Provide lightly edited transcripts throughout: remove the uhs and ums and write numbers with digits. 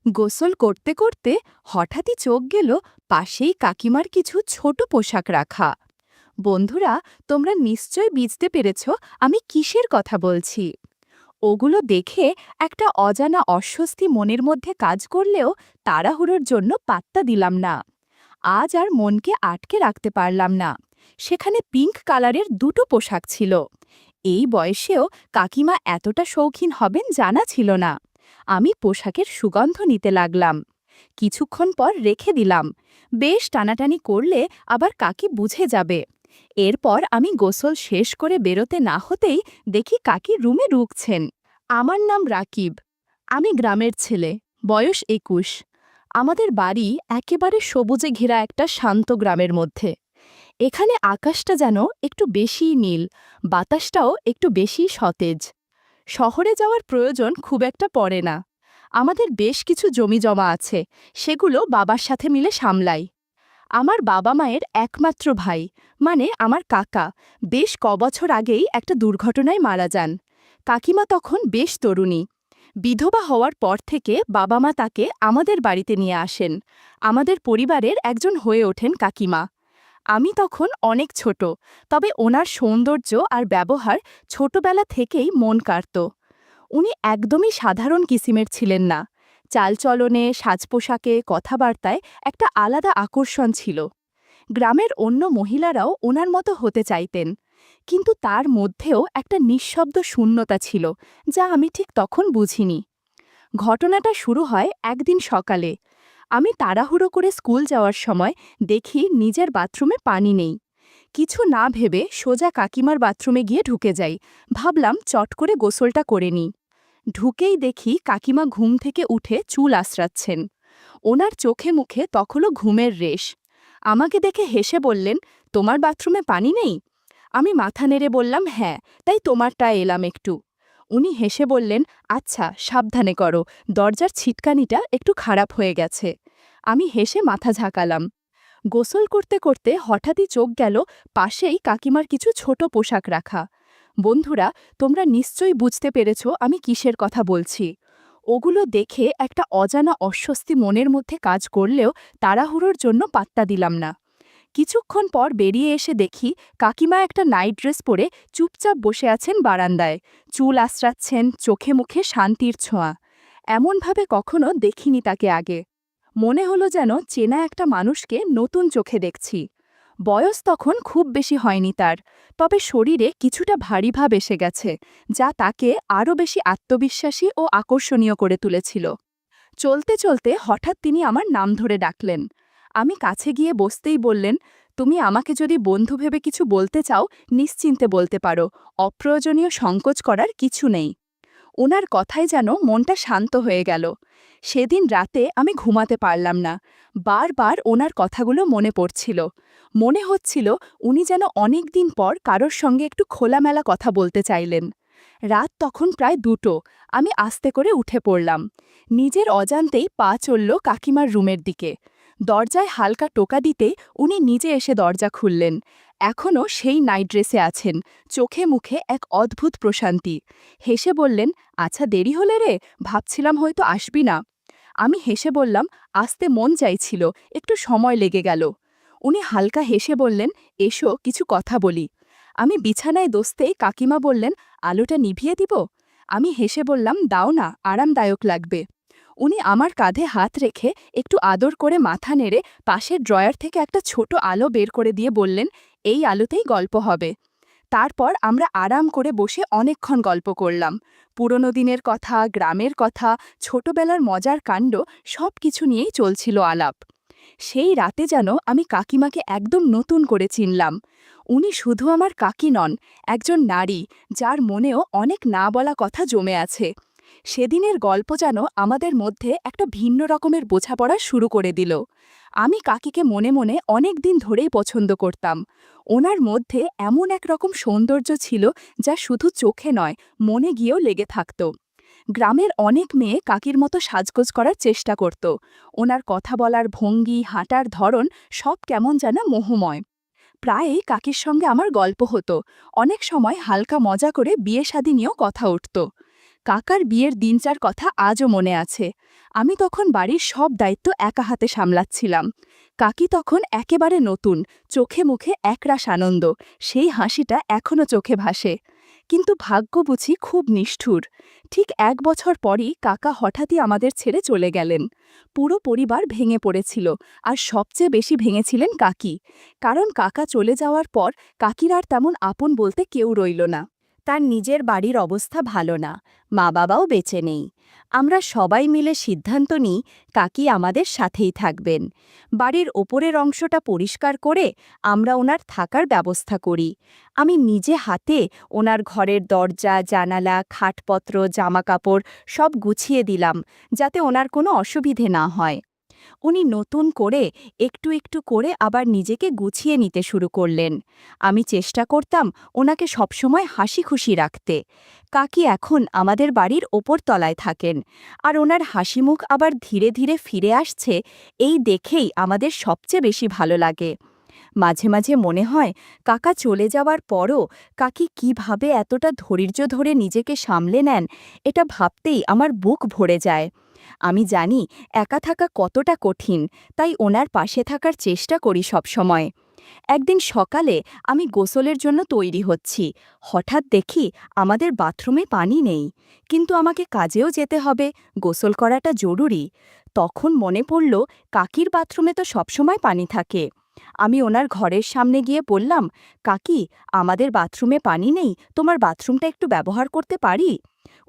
গোসল করতে করতে হঠাৎই চোখ গেল পাশেই কাকিমার কিছু ছোট পোশাক রাখা। বন্ধুরা, তোমরা নিশ্চয় বুঝতে পেরেছ আমি কিসের কথা বলছি। ওগুলো দেখে একটা অজানা অস্বস্তি মনের মধ্যে কাজ করলেও তাড়াহুড়োর জন্য পাত্তা দিলাম না। আজ আর মনকে আটকে রাখতে পারলাম না। সেখানে পিঙ্ক কালারের দুটো পোশাক ছিল। এই বয়সেও কাকিমা এতটা শৌখিন হবেন জানা ছিল না। আমি পোশাকের সুগন্ধ নিতে লাগলাম। কিছুক্ষণ পর রেখে দিলাম। বেশ টানাটানি করলে আবার কাকি বুঝে যাবে। এরপর আমি গোসল শেষ করে বেরোতে না হতেই দেখি কাকি রুমে ঢুকছেন। আমার নাম রাকিব। আমি গ্রামের ছেলে, বয়স ২১। আমাদের বাড়ি একেবারে সবুজে ঘেরা একটা শান্ত গ্রামের মধ্যে। এখানে আকাশটা যেন একটু বেশিই নীল, বাতাসটাও একটু বেশি সতেজ। শহরে যাওয়ার প্রয়োজন খুব একটা পড়ে না। আমাদের বেশ কিছু জমি জমা আছে, সেগুলো বাবার সাথে মিলে সামলাই। আমার বাবা মায়ের একমাত্র ভাই, মানে আমার কাকা, বেশ কবছর আগেই একটা দুর্ঘটনায় মারা যান। কাকিমা তখন বেশ তরুণী। বিধবা হওয়ার পর থেকে বাবা মা তাকে আমাদের বাড়িতে নিয়ে আসেন। আমাদের পরিবারের একজন হয়ে ওঠেন কাকিমা। আমি তখন অনেক ছোট, তবে ওনার সৌন্দর্য আর ব্যবহার ছোটবেলা থেকেই মন কাড়ত। উনি একদমই সাধারণ কিসিমের ছিলেন না। চালচলনে, সাজপোশাকে, কথাবার্তায় একটা আলাদা আকর্ষণ ছিল। গ্রামের অন্য মহিলারাও ওনার মতো হতে চাইতেন, কিন্তু তার মধ্যেও একটা নিঃশব্দ শূন্যতা ছিল, যা আমি ঠিক তখন বুঝিনি। ঘটনাটা শুরু হয় একদিন সকালে। আমি তাড়াহুড়ো করে স্কুল যাওয়ার সময় দেখি নিজের বাথরুমে পানি নেই। কিছু না ভেবে সোজা কাকিমার বাথরুমে গিয়ে ঢুকে যাই। ভাবলাম চট করে গোসলটা করে নিই। ঢুকেই দেখি কাকিমা ঘুম থেকে উঠে চুল আঁচড়াচ্ছেন। ওনার চোখে মুখে তখনও ঘুমের রেশ। আমাকে দেখে হেসে বললেন, তোমার বাথরুমে পানি নেই? আমি মাথা নেড়ে বললাম, হ্যাঁ, তাই তোমারটা এলাম একটু। উনি হেসে বললেন, আচ্ছা, সাবধানে করো, দরজার ছিটকানিটা একটু খারাপ হয়ে গেছে। আমি হেসে মাথা ঝাঁকালাম। গোসল করতে করতে হঠাৎই চোখ গেল পাশেই কাকিমার কিছু ছোট পোশাক রাখা। বন্ধুরা, তোমরা নিশ্চয়ই বুঝতে পেরেছ আমি কিসের কথা বলছি। ওগুলো দেখে একটা অজানা অস্বস্তি মনের মধ্যে কাজ করলেও তাড়াহুড়োর জন্য পাত্তা দিলাম না। কিছুক্ষণ পর বেরিয়ে এসে দেখি কাকিমা একটা নাইট ড্রেস পরে চুপচাপ বসে আছেন বারান্দায়, চুল আঁচড়াচ্ছেন, চোখে মুখে শান্তির ছোঁয়া। এমনভাবে কখনো দেখিনি তাকে আগে। মনে হলো যেন চেনা একটা মানুষকে নতুন চোখে দেখছি। বয়স তখন খুব বেশি হয়নি তার, তবে শরীরে কিছুটা ভারী ভাব এসে গেছে, যা তাকে আরও বেশি আত্মবিশ্বাসী ও আকর্ষণীয় করে তুলেছিল। চলতে চলতে হঠাৎ তিনি আমার নাম ধরে ডাকলেন। আমি কাছে গিয়ে বসতেই বললেন, তুমি আমাকে যদি বন্ধু ভেবে কিছু বলতে চাও, নিশ্চিন্তে বলতে পারো, অপ্রয়োজনীয় সংকোচ করার কিছু নেই। ওনার কথায় যেন মনটা শান্ত হয়ে গেল। সেদিন রাতে আমি ঘুমাতে পারলাম না। বারবার ওনার কথাগুলো মনে পড়ছিল। মনে হচ্ছিল উনি যেন অনেক দিন পর কারোর সঙ্গে একটু খোলামেলা কথা বলতে চাইলেন। রাত তখন প্রায় ২টো। আমি আস্তে করে উঠে পড়লাম। নিজের অজান্তেই পা চলল কাকিমার রুমের দিকে। দরজায় হালকা টোকা দিতে উনি নিজে এসে দরজা খুললেন। এখনও সেই নাইট ড্রেসে আছেন, চোখে মুখে এক অদ্ভুত প্রশান্তি। হেসে বললেন, আচ্ছা, দেরি হলে রে, ভাবছিলাম হয়তো আসবি না। আমি হেসে বললাম, আসতে মন চাইছিল, একটু সময় লেগে গেল। উনি হালকা হেসে বললেন, এসো, কিছু কথা বলি। আমি বিছানায় দোস্তেই কাকিমা বললেন, আলোটা নিভিয়ে দিব? আমি হেসে বললাম, দাও না, আরামদায়ক লাগবে। উনি আমার কাঁধে হাত রেখে একটু আদর করে মাথা নেড়ে পাশের ড্রয়ার থেকে একটা ছোট আলো বের করে দিয়ে বললেন, এই আলোতেই গল্প হবে। তারপর আমরা আরাম করে বসে অনেকক্ষণ গল্প করলাম। পুরনো দিনের কথা, গ্রামের কথা, ছোটবেলার মজার কাণ্ড, সব কিছু নিয়েই চলছিল আলাপ। সেই রাতে যেন আমি কাকিমাকে একদম নতুন করে চিনলাম। উনি শুধু আমার কাকি নন, একজন নারী, যার মনেও অনেক না বলা কথা জমে আছে। সেদিনের গল্প যেন আমাদের মধ্যে একটা ভিন্ন রকমের বোঝাপড়া শুরু করে দিল। আমি কাকিকে মনে মনে অনেক দিন ধরেই পছন্দ করতাম। ওনার মধ্যে এমন এক রকম সৌন্দর্য ছিল, যা শুধু চোখে নয়, মনে গিয়েও লেগে থাকত। গ্রামের অনেক মেয়ে কাকির মতো সাজগোজ করার চেষ্টা করত। ওনার কথা বলার ভঙ্গি, হাঁটার ধরন, সব কেমন যেন মোহময়। প্রায়ই কাকির সঙ্গে আমার গল্প হতো। অনেক সময় হালকা মজা করে বিয়ে শাদী নিয়েও কথা উঠত। কাকার বিয়ের দিনটার কথা আজও মনে আছে। আমি তখন বাড়ির সব দায়িত্ব একা হাতে সামলাচ্ছিলাম। কাকি তখন একেবারে নতুন, চোখে মুখে একরাশ আনন্দ, সেই হাসিটা এখনো চোখে ভাসে। কিন্তু ভাগ্য বুঝি খুব নিষ্ঠুর। ঠিক 1 বছর পরই কাকা হঠাৎই আমাদের ছেড়ে চলে গেলেন। পুরো পরিবার ভেঙে পড়েছিল, আর সবচেয়ে বেশি ভেঙেছিলেন কাকি। কারণ কাকা চলে যাওয়ার পর কাকির আর তেমন আপন বলতে কেউ রইল না। তার নিজের বাড়ির অবস্থা ভালো না, মা বাবাও বেঁচে নেই। আমরা সবাই মিলে সিদ্ধান্ত নিই কাকি আমাদের সাথেই থাকবেন। বাড়ির ওপরের অংশটা পরিষ্কার করে আমরা ওনার থাকার ব্যবস্থা করি। আমি নিজে হাতে ওনার ঘরের দরজা, জানালা, খাটপত্র, জামাকাপড় সব গুছিয়ে দিলাম, যাতে ওনার কোনো অসুবিধে না হয়। উনি নতুন করে একটু একটু করে আবার নিজেকে গুছিয়ে নিতে শুরু করলেন। আমি চেষ্টা করতাম ওনাকে সবসময় হাসি খুশি রাখতে। কাকি এখন আমাদের বাড়ির ওপর তলায় থাকেন, আর ওনার হাসিমুখ আবার ধীরে ধীরে ফিরে আসছে, এই দেখেই আমাদের সবচেয়ে বেশি ভালো লাগে। মাঝে মাঝে মনে হয় কাকা চলে যাওয়ার পরও কাকি কিভাবে এতটা ধৈর্য ধরে নিজেকে সামলে নেন, এটা ভাবতেই আমার বুক ভরে যায়। আমি জানি একা থাকা কতটা কঠিন, তাই ওনার পাশে থাকার চেষ্টা করি সবসময়। একদিন সকালে আমি গোসলের জন্য তৈরি হচ্ছি, হঠাৎ দেখি আমাদের বাথরুমে পানি নেই। কিন্তু আমাকে কাজেও যেতে হবে, গোসল করাটা জরুরি। তখন মনে পড়ল কাকির বাথরুমে তো সবসময় পানি থাকে। আমি ওনার ঘরের সামনে গিয়ে বললাম, কাকি, আমাদের বাথরুমে পানি নেই, তোমার বাথরুমটা একটু ব্যবহার করতে পারি?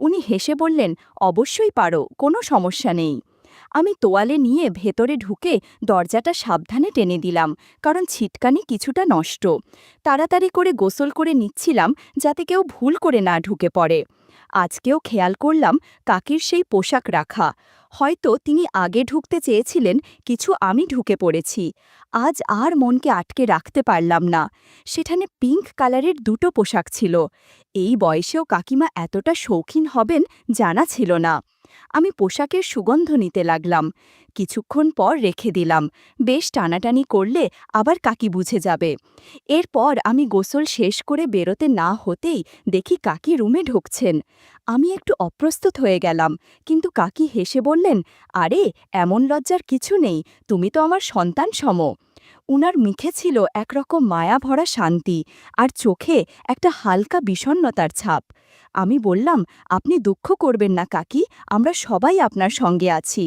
উনি হেসে বললেন, অবশ্যই পারো, কোনো সমস্যা নেই। আমি তোয়ালে নিয়ে ভেতরে ঢুকে দরজাটা সাবধানে টেনে দিলাম, কারণ ছিটকানি কিছুটা নষ্ট। তাড়াতাড়ি করে গোসল করে নিচ্ছিলাম, যাতে কেউ ভুল করে না ঢুকে পড়ে। আজকেও খেয়াল করলাম কাকির সেই পোশাক রাখা। হয়তো তিনি আগে ঢুকতে চেয়েছিলেন, কিছু আমি ঢুকে পড়েছি। আজ আর মনকে আটকে রাখতে পারলাম না। সেখানে পিঙ্ক কালারের দুটো পোশাক ছিল। এই বয়সেও কাকিমা এতটা শৌখিন হবেন জানা ছিল না। আমি পোশাকের সুগন্ধ নিতে লাগলাম। কিছুক্ষণ পর রেখে দিলাম, বেশ টানাটানি করলে আবার কাকি বুঝে যাবে। এরপর আমি গোসল শেষ করে বেরোতে না হতেই দেখি কাকি রুমে ঢুকছেন। আমি একটু অপ্রস্তুত হয়ে গেলাম, কিন্তু কাকি হেসে বললেন, আরে, এমন লজ্জার কিছু নেই, তুমি তো আমার সন্তান সম। উনার মুখে ছিল একরকম মায়া ভরা শান্তি, আর চোখে একটা হালকা বিষণ্ণতার ছাপ। আমি বললাম, আপনি দুঃখ করবেন না কাকি, আমরা সবাই আপনার সঙ্গে আছি।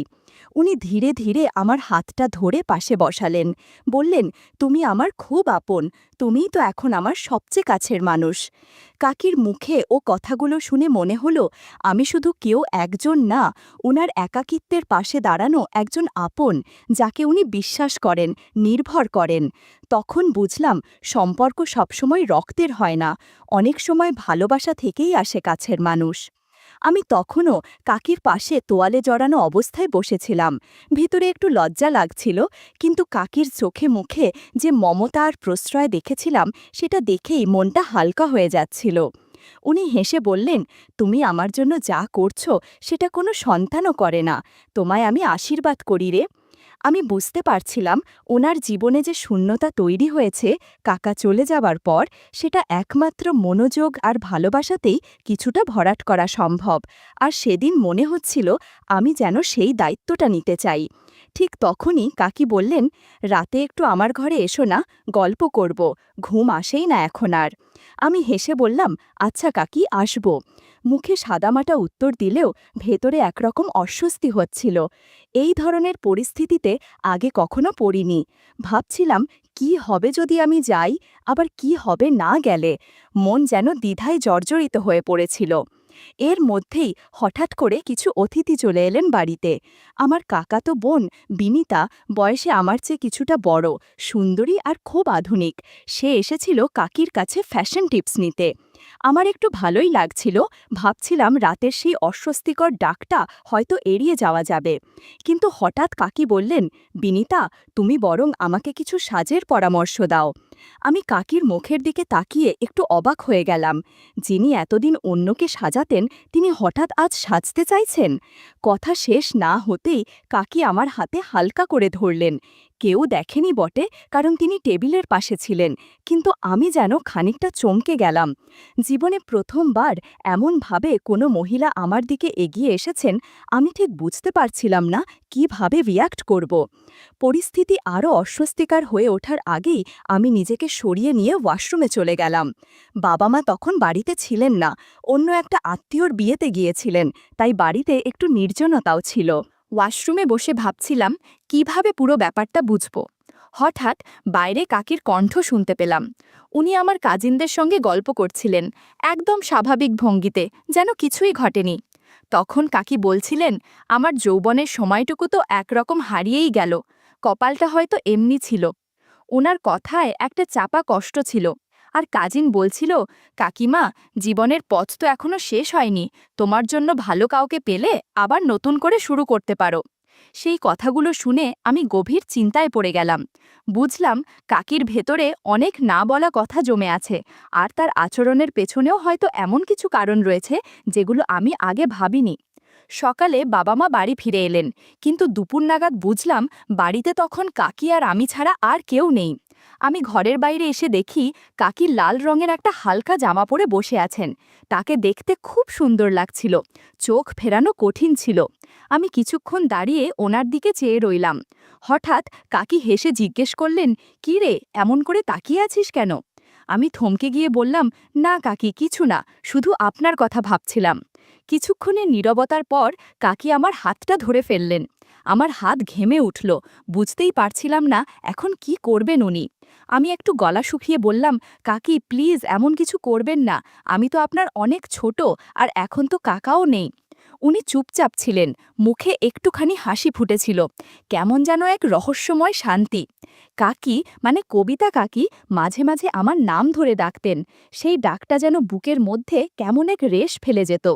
উনি ধীরে ধীরে আমার হাতটা ধরে পাশে বসালেন, বললেন, তুমি আমার খুব আপন, তুমিই তো এখন আমার সবচেয়ে কাছের মানুষ। কাকির মুখে ও কথাগুলো শুনে মনে হলো আমি শুধু কেউ একজন না, উনার একাকিত্বের পাশে দাঁড়ানো একজন আপন, যাকে উনি বিশ্বাস করেন, নির্ভর করেন। তখন বুঝলাম সম্পর্ক সবসময় রক্তের হয় না, অনেক সময় ভালোবাসা থেকেই আসে কাছের মানুষ। আমি তখনও কাকির পাশে তোয়ালে জড়ানো অবস্থায় বসেছিলাম। ভিতরে একটু লজ্জা লাগছিল, কিন্তু কাকির চোখে মুখে যে মমতা আর প্রশ্রয় দেখেছিলাম, সেটা দেখেই মনটা হালকা হয়ে যাচ্ছিল। উনি হেসে বললেন, তুমি আমার জন্য যা করছো সেটা কোনো সন্তানও করে না, তোমায় আমি আশীর্বাদ করি রে। আমি বুঝতে পারছিলাম ওনার জীবনে যে শূন্যতা তৈরি হয়েছে কাকা চলে যাবার পর, সেটা একমাত্র মনোযোগ আর ভালোবাসাতেই কিছুটা ভরাট করা সম্ভব। আর সেদিন মনে হচ্ছিল আমি যেন সেই দায়িত্বটা নিতে চাই। ঠিক তখনই কাকি বললেন, রাতে একটু আমার ঘরে এসো না, গল্প করব, ঘুম আসেই না এখন আর। আমি হেসে বললাম, আচ্ছা কাকি, আসব। মুখে সাদামাটা উত্তর দিলেও ভেতরে একরকম অস্বস্তি হচ্ছিল। এই ধরনের পরিস্থিতিতে আগে কখনো পড়িনি। ভাবছিলাম, কি হবে যদি আমি যাই, আবার কি হবে না গেলে। মন যেন দ্বিধায় জর্জরিত হয়ে পড়েছিল। এর মধ্যেই হঠাৎ করে কিছু অতিথি চলে এলেন বাড়িতে। আমার কাকাতো বোন বিনিতা, বয়সে আমার চেয়ে কিছুটা বড়, সুন্দরী আর খুব আধুনিক। সে এসেছিল কাকির কাছে ফ্যাশন টিপস নিতে। আমার একটু ভালোই লাগছিল, ভাবছিলাম রাতের সেই অস্বস্তিকর ডাকটা হয়তো এড়িয়ে যাওয়া যাবে। কিন্তু হঠাৎ কাকি বললেন, বিনিতা, তুমি বরং আমাকে কিছু সাজের পরামর্শ দাও। আমি কাকির মুখের দিকে তাকিয়ে একটু অবাক হয়ে গেলাম। যিনি এতদিন অন্যকে সাজাতেন তিনি হঠাৎ আজ সাজতে চাইছেন। কথা শেষ না হতেই কাকি আমার হাতে হালকা করে ধরলেন। কেউ দেখেনি বটে, কারণ তিনি টেবিলের পাশে ছিলেন, কিন্তু আমি যেন খানিকটা চমকে গেলাম। জীবনে প্রথমবার এমনভাবে কোনো মহিলা আমার দিকে এগিয়ে এসেছেন। আমি ঠিক বুঝতে পারছিলাম না কিভাবে রিয়্যাক্ট করব। পরিস্থিতি আরও অস্বস্তিকর হয়ে ওঠার আগেই আমি নিজেকে সরিয়ে নিয়ে ওয়াশরুমে চলে গেলাম। বাবা মা তখন বাড়িতে ছিলেন না, অন্য একটা আত্মীয়র বিয়েতে গিয়েছিলেন, তাই বাড়িতে একটু নির্জনতাও ছিল। ওয়াশরুমে বসে ভাবছিলাম কিভাবে পুরো ব্যাপারটা বুঝব। হঠাৎ বাইরে কাকির কণ্ঠ শুনতে পেলাম। উনি আমার কাজিনদের সঙ্গে গল্প করছিলেন, একদম স্বাভাবিক ভঙ্গিতে, যেন কিছুই ঘটেনি। তখন কাকি বলছিলেন, আমার যৌবনের সময়টুকু তো একরকম হারিয়েই গেল, কপালটা হয়তো এমনি ছিল। ওনার কথায় একটা চাপা কষ্ট ছিল। আর কাজিন বলছিল, কাকিমা, জীবনের পথ তো এখনো শেষ হয়নি, তোমার জন্য ভালো কাউকে পেলে আবার নতুন করে শুরু করতে পারো। সেই কথাগুলো শুনে আমি গভীর চিন্তায় পড়ে গেলাম। বুঝলাম কাকির ভেতরে অনেক না বলা কথা জমে আছে, আর তার আচরণের পেছনেও হয়তো এমন কিছু কারণ রয়েছে যেগুলো আমি আগে ভাবিনি। সকালে বাবা মা বাড়ি ফিরে এলেন, কিন্তু দুপুর নাগাদ বুঝলাম বাড়িতে তখন কাকি আর আমি ছাড়া আর কেউ নেই। আমি ঘরের বাইরে এসে দেখি কাকি লাল রঙের একটা হালকা জামা পরে বসে আছেন। তাকে দেখতে খুব সুন্দর লাগছিল, চোখ ফেরানো কঠিন ছিল। আমি কিছুক্ষণ দাঁড়িয়ে ওনার দিকে চেয়ে রইলাম। হঠাৎ কাকি হেসে জিজ্ঞেস করলেন, "কি রে, এমন করে তাকিয়ে আছিস কেন?" আমি থমকে গিয়ে বললাম, "না কাকি, কিছু না, শুধু আপনার কথা ভাবছিলাম।" কিছুক্ষণের নীরবতার পর কাকি আমার হাতটা ধরে ফেললেন। আমার হাত ঘেমে উঠল, বুঝতেই পারছিলাম না এখন কি করবেন উনি। আমি একটু গলা শুকিয়ে বললাম, "কাকি প্লিজ এমন কিছু করবেন না, আমি তো আপনার অনেক ছোট, আর এখন তো কাকাও নেই।" উনি চুপচাপ ছিলেন, মুখে একটুখানি হাসি ফুটেছিল, কেমন যেন এক রহস্যময় শান্তি। কাকি, মানে কবিতা কাকি, মাঝে মাঝে আমার নাম ধরে ডাকতেন। সেই ডাকটা যেন বুকের মধ্যে কেমন এক রেশ ফেলে যেত।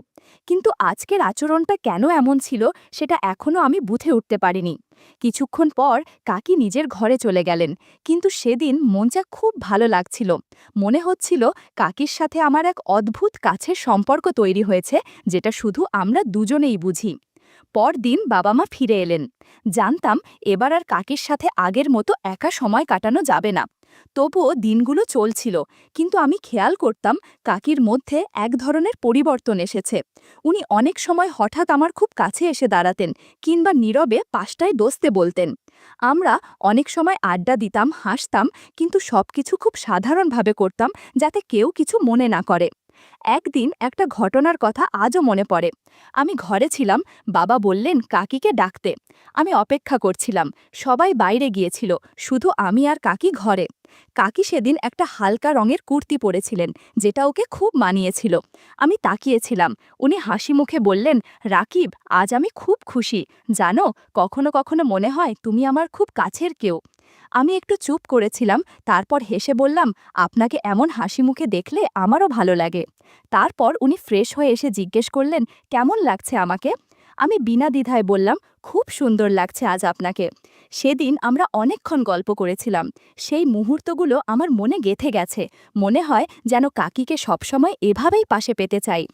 কিন্তু আজকের আচরণটা কেন এমন ছিল সেটা এখনও আমি বুঝে উঠতে পারিনি। কিছুক্ষণ পর কাকি নিজের ঘরে চলে গেলেন, কিন্তু সেদিন মনটা খুব ভালো লাগছিল। মনে হচ্ছিল কাকির সাথে আমার এক অদ্ভুত কাছের সম্পর্ক তৈরি হয়েছে, যেটা শুধু আমরা দুজনেই বুঝি। পরদিন বাবা মা ফিরে এলেন। জানতাম এবার আর কাকির সাথে আগের মতো একা সময় কাটানো যাবে না। তবুও দিনগুলো চলছিল, কিন্তু আমি খেয়াল করতাম কাকির মধ্যে এক ধরনের পরিবর্তন এসেছে। উনি অনেক সময় হঠাৎ আমার খুব কাছে এসে দাঁড়াতেন, কিংবা নীরবে পাশটায় দোস্তে বলতেন। আমরা অনেক সময় আড্ডা দিতাম, হাসতাম, কিন্তু সবকিছু খুব সাধারণভাবে করতাম, যাতে কেউ কিছু মনে না করে। একদিন একটা ঘটনার কথা আজও মনে পড়ে। আমি ঘরে ছিলাম, বাবা বললেন কাকিকে ডাকতে। আমি অপেক্ষা করছিলাম, সবাই বাইরে গিয়েছিল, শুধু আমি আর কাকি ঘরে। কাকি সেদিন একটা হালকা রঙের কুর্তি পরেছিলেন, যেটা ওকে খুব মানিয়েছিল। আমি তাকিয়েছিলাম। উনি হাসি মুখে বললেন, রাকিব, আজ আমি খুব খুশি, জানো, কখনো কখনো মনে হয় তুমি আমার খুব কাছের কেউ। আমি একটু চুপ করেছিলাম, তারপর হেসে বললাম, আপনাকে এমন হাসি মুখে দেখলে আমারও ভালো লাগে। তারপর উনি ফ্রেশ হয়ে এসে জিজ্ঞেস করলেন, কেমন লাগছে আমাকে? আমি বিনা দ্বিধায় বললাম, খুব সুন্দর লাগছে আজ আপনাকে। সেদিন আমরা অনেকক্ষণ গল্প করেছিলাম। সেই মুহূর্তগুলো আমার মনে গেঁথে গেছে। মনে হয় যেন কাকিকে সবসময় এভাবেই পাশে পেতে চাই।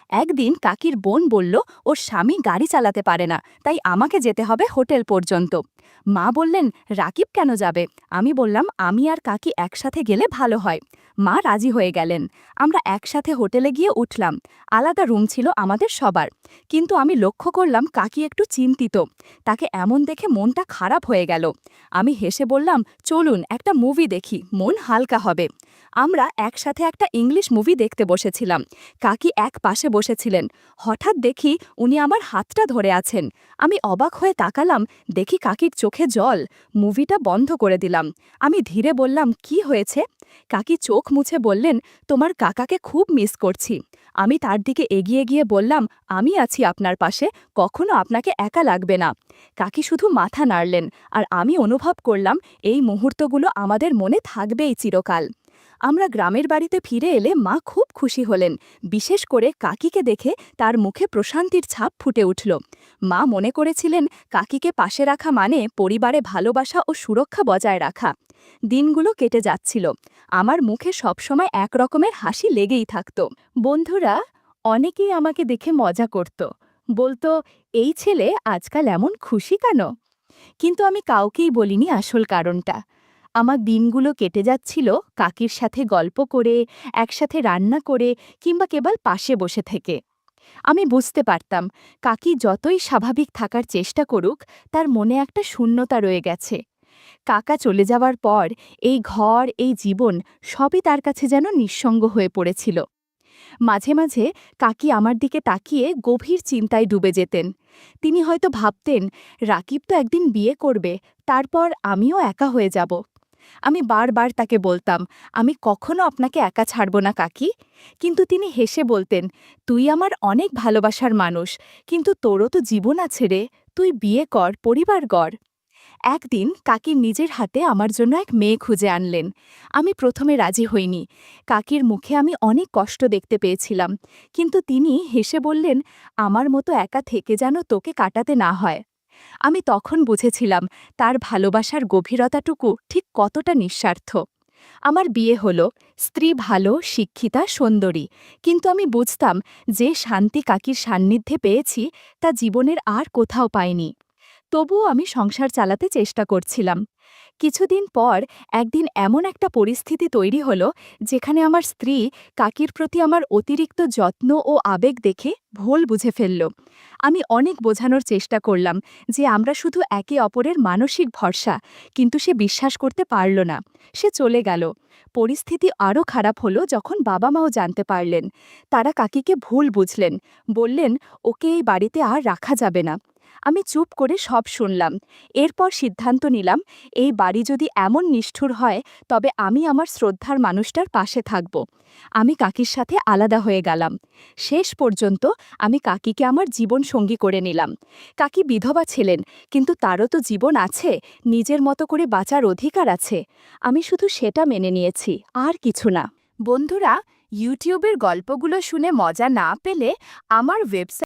একদিন কাকির বোন বলল, ওর স্বামী গাড়ি চালাতে পারে না, তাই আমাকে যেতে হবে হোটেল পর্যন্ত। মা বললেন, রাকিব কেন যাবে? আমি বললাম, আমি আর কাকি একসাথে গেলে ভালো হয়। মা রাজি হয়ে গেলেন। আমরা একসাথে হোটেলে গিয়ে উঠলাম। আলাদা রুম ছিল আমাদের সবার। কিন্তু আমি লক্ষ্য করলাম কাকি একটু চিন্তিত। তাকে এমন দেখে মনটা খারাপ হয়ে গেল। আমি হেসে বললাম, চলুন একটা মুভি দেখি, মন হালকা হবে। আমরা একসাথে একটা ইংলিশ মুভি দেখতে বসেছিলাম। কাকি এক পাশে বসেছিলেন। হঠাৎ দেখি উনি আমার হাতটা ধরে আছেন। আমি অবাক হয়ে তাকালাম, দেখি কাকির চোখে জল। মুভিটা বন্ধ করে দিলাম। আমি ধীরে বললাম, কি হয়েছে? কাকি চোখ মুছে বললেন, তোমার কাকাকে খুব মিস করছি। আমি তার দিকে এগিয়ে গিয়ে বললাম, আমি আছি আপনার পাশে, কখনো আপনাকে একা লাগবে না। কাকি শুধু মাথা নাড়লেন, আর আমি অনুভব করলাম এই মুহূর্তগুলো আমাদের মনে থাকবেই চিরকাল। আমরা গ্রামের বাড়িতে ফিরে এলে মা খুব খুশি হলেন, বিশেষ করে কাকিকে দেখে তার মুখে প্রশান্তির ছাপ ফুটে উঠল। মা মনে করেছিলেন কাকিকে পাশে রাখা মানে পরিবারে ভালোবাসা ও সুরক্ষা বজায় রাখা। দিনগুলো কেটে যাচ্ছিল। আমার মুখে সবসময় এক রকমের হাসি লেগেই থাকত। বন্ধুরা অনেকেই আমাকে দেখে মজা করত, বলতো, এই ছেলে আজকাল এমন খুশি কেন? কিন্তু আমি কাউকেই বলিনি আসল কারণটা। আমার দিনগুলো কেটে যাচ্ছিল কাকির সাথে গল্প করে, একসাথে রান্না করে, কিংবা কেবল পাশে বসে থেকে। আমি বুঝতে পারতাম কাকি যতই স্বাভাবিক থাকার চেষ্টা করুক, তার মনে একটা শূন্যতা রয়ে গেছে। কাকা চলে যাওয়ার পর এই ঘর, এই জীবন সবই তার কাছে যেন নিঃসঙ্গ হয়ে পড়েছিল। মাঝে মাঝে কাকি আমার দিকে তাকিয়ে গভীর চিন্তায় ডুবে যেতেন। তিনি হয়তো ভাবতেন, রাকিব তো একদিন বিয়ে করবে, তারপর আমিও একা হয়ে যাব। আমি বারবার তাকে বলতাম, আমি কখনো আপনাকে একা ছাড়ব না কাকি। কিন্তু তিনি হেসে বলতেন, তুই আমার অনেক ভালোবাসার মানুষ, কিন্তু তোরও তো জীবন আছে রে, তুই বিয়ে কর, পরিবার গড়। একদিন কাকির নিজের হাতে আমার জন্য এক মেয়ে খুঁজে আনলেন। আমি প্রথমে রাজি হইনি। কাকির মুখে আমি অনেক কষ্ট দেখতে পেয়েছিলাম, কিন্তু তিনি হেসে বললেন, আমার মতো একা থেকে যেন তোকে কাটাতে না হয়। আমি তখন বুঝেছিলাম তার ভালোবাসার গভীরতাটুকু ঠিক কতটা নিঃস্বার্থ। আমার বিয়ে হলো, স্ত্রী ভালো, শিক্ষিতা, সুন্দরী, কিন্তু আমি বুঝতাম যে শান্তি কাকির সান্নিধ্যে পেয়েছি তা জীবনের আর কোথাও পাইনি। তবুও আমি সংসার চালাতে চেষ্টা করছিলাম। কিছুদিন পর একদিন এমন একটা পরিস্থিতি তৈরি হলো, যেখানে আমার স্ত্রী কাকির প্রতি আমার অতিরিক্ত যত্ন ও আবেগ দেখে ভুল বুঝে ফেলল। আমি অনেক বোঝানোর চেষ্টা করলাম যে আমরা শুধু একে অপরের মানসিক ভরসা, কিন্তু সে বিশ্বাস করতে পারল না। সে চলে গেল। পরিস্থিতি আরও খারাপ হলো যখন বাবা মাও জানতে পারলেন। তারা কাকিকে ভুল বুঝলেন, বললেন, ওকে এই বাড়িতে আর রাখা যাবে না। আমি চুপ করে সব শুনলাম। এরপর সিদ্ধান্ত নিলাম, এই বাড়ি যদি এমন নিষ্ঠুর হয়, তবে আমি আমার শ্রদ্ধার মানুষটার পাশে থাকব। আমি কাকির সাথে আলাদা হয়ে গেলাম। শেষ পর্যন্ত আমি কাকিকে আমার জীবন সঙ্গী করে নিলাম। কাকি বিধবা ছিলেন, কিন্তু তারও তো জীবন আছে, নিজের মতো করে বাঁচার অধিকার আছে। আমি শুধু সেটা মেনে নিয়েছি, আর কিছু না। বন্ধুরা, ইউটিউবের গল্পগুলো শুনে মজা না পেলে আমার ওয়েবসাইট